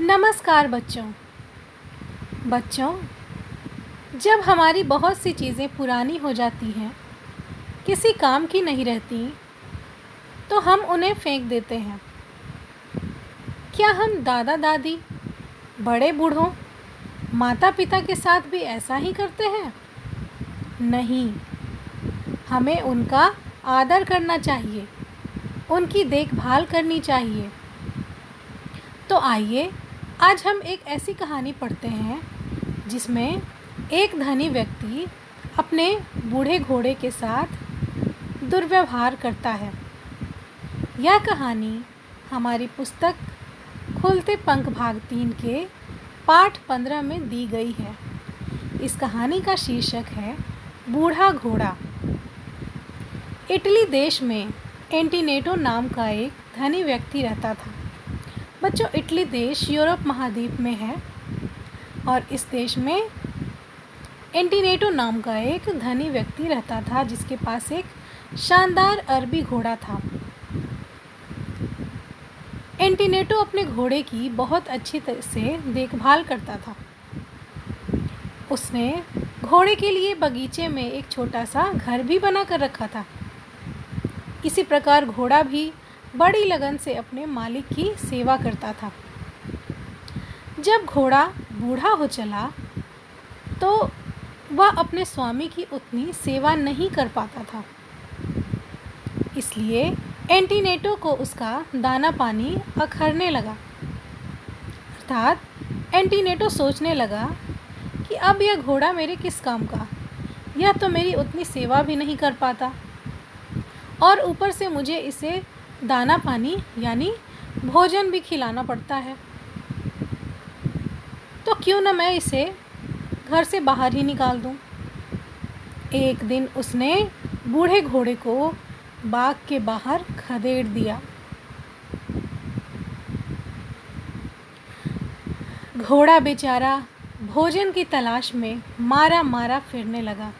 नमस्कार बच्चों। बच्चों, जब हमारी बहुत सी चीज़ें पुरानी हो जाती हैं, किसी काम की नहीं रहती, तो हम उन्हें फेंक देते हैं। क्या हम दादा दादी, बड़े बूढ़ों, माता पिता के साथ भी ऐसा ही करते हैं? नहीं, हमें उनका आदर करना चाहिए, उनकी देखभाल करनी चाहिए। तो आइए आज हम एक ऐसी कहानी पढ़ते हैं जिसमें एक धनी व्यक्ति अपने बूढ़े घोड़े के साथ दुर्व्यवहार करता है। यह कहानी हमारी पुस्तक खुलते पंख भाग 3 के पाठ 15 में दी गई है। इस कहानी का शीर्षक है बूढ़ा घोड़ा। इटली देश में एंटीनेटो नाम का एक धनी व्यक्ति रहता था। बच्चों, इटली देश यूरोप महाद्वीप में है और इस देश में एंटीनेटो नाम का एक धनी व्यक्ति रहता था जिसके पास एक शानदार अरबी घोड़ा था। एंटीनेटो अपने घोड़े की बहुत अच्छी तरह से देखभाल करता था। उसने घोड़े के लिए बगीचे में एक छोटा सा घर भी बना कर रखा था। इसी प्रकार घोड़ा भी बड़ी लगन से अपने मालिक की सेवा करता था। जब घोड़ा बूढ़ा हो चला तो वह अपने स्वामी की उतनी सेवा नहीं कर पाता था। इसलिए एंटीनेटो को उसका दाना पानी अखरने लगा। अर्थात एंटीनेटो सोचने लगा कि अब यह घोड़ा मेरे किस काम का, यह तो मेरी उतनी सेवा भी नहीं कर पाता और ऊपर से मुझे इसे दाना पानी यानी भोजन भी खिलाना पड़ता है। तो क्यों न मैं इसे घर से बाहर ही निकाल दूं। एक दिन उसने बूढ़े घोड़े को बाग के बाहर खदेड़ दिया। घोड़ा बेचारा भोजन की तलाश में मारा मारा फिरने लगा।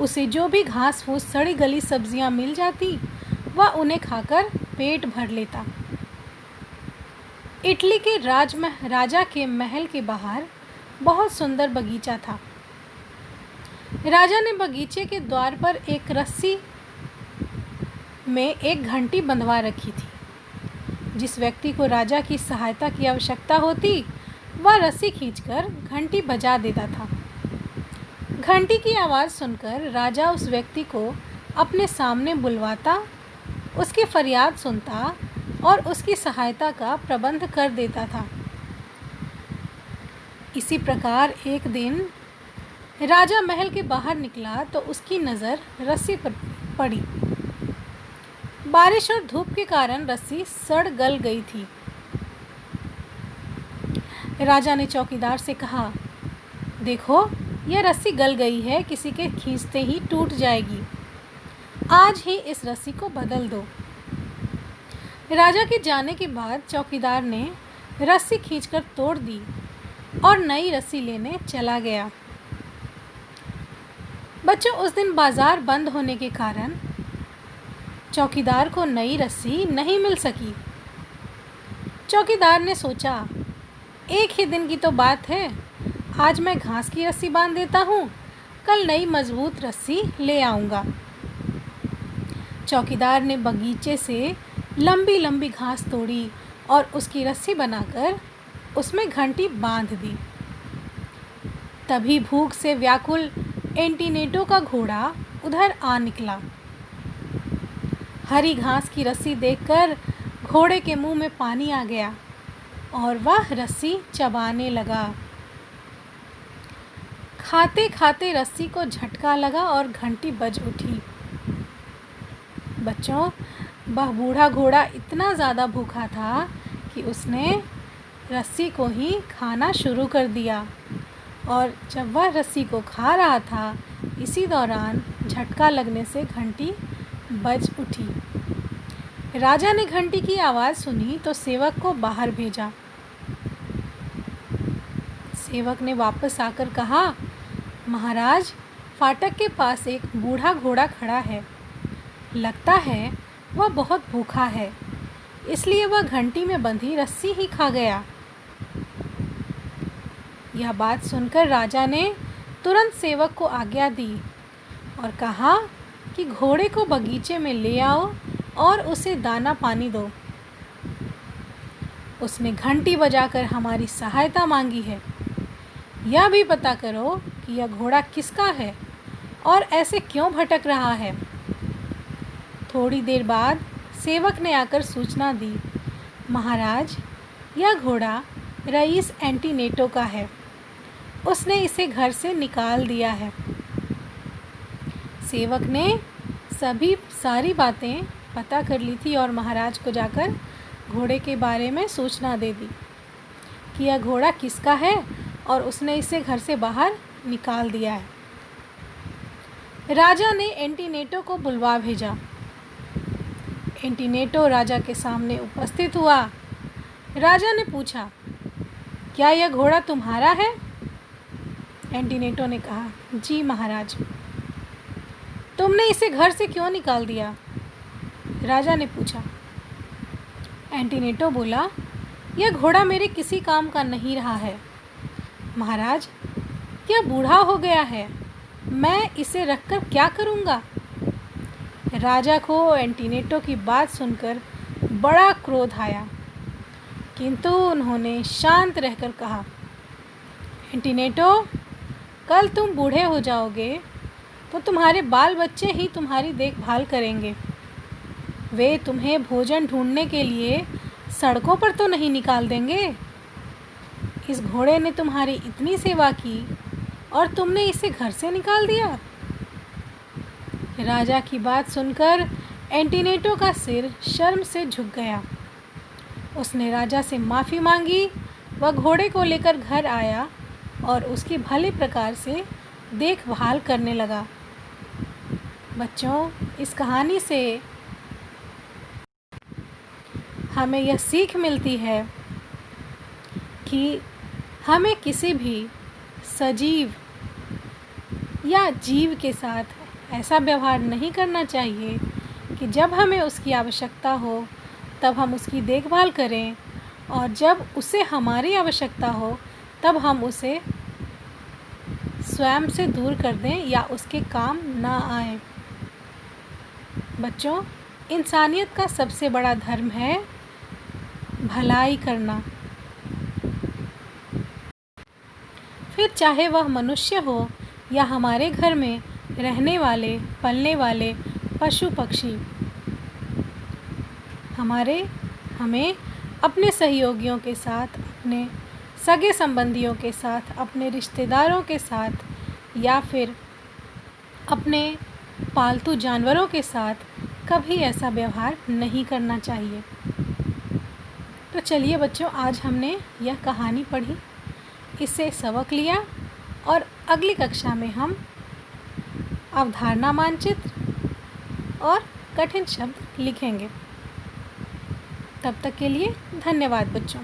उसे जो भी घास फूस सड़ी गली सब्जियां मिल जाती वह उन्हें खाकर पेट भर लेता। इटली के राजा के महल के बाहर बहुत सुंदर बगीचा था। राजा ने बगीचे के द्वार पर एक रस्सी में एक घंटी बंधवा रखी थी। जिस व्यक्ति को राजा की सहायता की आवश्यकता होती वह रस्सी खींचकर घंटी बजा देता था। घंटी की आवाज़ सुनकर राजा उस व्यक्ति को अपने सामने बुलवाता, उसकी फरियाद सुनता और उसकी सहायता का प्रबंध कर देता था। इसी प्रकार एक दिन राजा महल के बाहर निकला तो उसकी नज़र रस्सी पर पड़ी। बारिश और धूप के कारण रस्सी सड़ गल गई थी। राजा ने चौकीदार से कहा, देखो यह रस्सी गल गई है, किसी के खींचते ही टूट जाएगी। आज ही इस रस्सी को बदल दो। राजा के जाने के बाद चौकीदार ने रस्सी खींचकर तोड़ दी और नई रस्सी लेने चला गया। बच्चों, उस दिन बाजार बंद होने के कारण चौकीदार को नई रस्सी नहीं मिल सकी। चौकीदार ने सोचा, एक ही दिन की तो बात है, आज मैं घास की रस्सी बांध देता हूँ, कल नई मजबूत रस्सी ले आऊँगा। चौकीदार ने बगीचे से लंबी लंबी घास तोड़ी और उसकी रस्सी बनाकर उसमें घंटी बांध दी। तभी भूख से व्याकुल एंटीनेटो का घोड़ा उधर आ निकला। हरी घास की रस्सी देखकर घोड़े के मुंह में पानी आ गया और वह रस्सी चबाने लगा। खाते खाते रस्सी को झटका लगा और घंटी बज उठी। बच्चों, वह बूढ़ा घोड़ा इतना ज़्यादा भूखा था कि उसने रस्सी को ही खाना शुरू कर दिया और जब वह रस्सी को खा रहा था, इसी दौरान झटका लगने से घंटी बज उठी। राजा ने घंटी की आवाज़ सुनी तो सेवक को बाहर भेजा। सेवक ने वापस आकर कहा, महाराज, फाटक के पास एक बूढ़ा घोड़ा खड़ा है। लगता है वह बहुत भूखा है। इसलिए वह घंटी में बंधी रस्सी ही खा गया। यह बात सुनकर राजा ने तुरंत सेवक को आज्ञा दी और कहा कि घोड़े को बगीचे में ले आओ और उसे दाना पानी दो। उसने घंटी बजाकर हमारी सहायता मांगी है। यह भी पता करो कि यह घोड़ा किसका है और ऐसे क्यों भटक रहा है। थोड़ी देर बाद सेवक ने आकर सूचना दी, महाराज, यह घोड़ा रईस एंटीनेटो का है। उसने इसे घर से निकाल दिया है। सेवक ने सारी बातें पता कर ली थी और महाराज को जाकर घोड़े के बारे में सूचना दे दी कि यह घोड़ा किसका है और उसने इसे घर से बाहर निकाल दिया है। राजा ने एंटीनेटो को बुलवा भेजा। एंटीनेटो राजा के सामने उपस्थित हुआ। राजा ने पूछा, क्या यह घोड़ा तुम्हारा है? एंटीनेटो ने कहा, जी महाराज। तुमने इसे घर से क्यों निकाल दिया? राजा ने पूछा। एंटीनेटो बोला, यह घोड़ा मेरे किसी काम का नहीं रहा है महाराज। यह बूढ़ा हो गया है, मैं इसे रखकर क्या करूँगा? राजा को एंटीनेटो की बात सुनकर बड़ा क्रोध आया, किंतु उन्होंने शांत रहकर कहा, एंटीनेटो, कल तुम बूढ़े हो जाओगे तो तुम्हारे बाल बच्चे ही तुम्हारी देखभाल करेंगे। वे तुम्हें भोजन ढूंढने के लिए सड़कों पर तो नहीं निकाल देंगे। इस घोड़े ने तुम्हारी इतनी सेवा की और तुमने इसे घर से निकाल दिया। राजा की बात सुनकर एंटीनेटो का सिर शर्म से झुक गया। उसने राजा से माफ़ी मांगी। वह घोड़े को लेकर घर आया और उसकी भले प्रकार से देखभाल करने लगा। बच्चों, इस कहानी से हमें यह सीख मिलती है कि हमें किसी भी सजीव या जीव के साथ ऐसा व्यवहार नहीं करना चाहिए कि जब हमें उसकी आवश्यकता हो तब हम उसकी देखभाल करें और जब उसे हमारी आवश्यकता हो तब हम उसे स्वयं से दूर कर दें या उसके काम ना आए। बच्चों, इंसानियत का सबसे बड़ा धर्म है भलाई करना। फिर चाहे वह मनुष्य हो या हमारे घर में रहने वाले पलने वाले पशु पक्षी। हमें अपने सहयोगियों के साथ, अपने सगे संबंधियों के साथ, अपने रिश्तेदारों के साथ या फिर अपने पालतू जानवरों के साथ कभी ऐसा व्यवहार नहीं करना चाहिए। तो चलिए बच्चों, आज हमने यह कहानी पढ़ी, इससे सबक लिया और अगली कक्षा में हम अवधारणा मानचित्र और कठिन शब्द लिखेंगे। तब तक के लिए धन्यवाद बच्चों।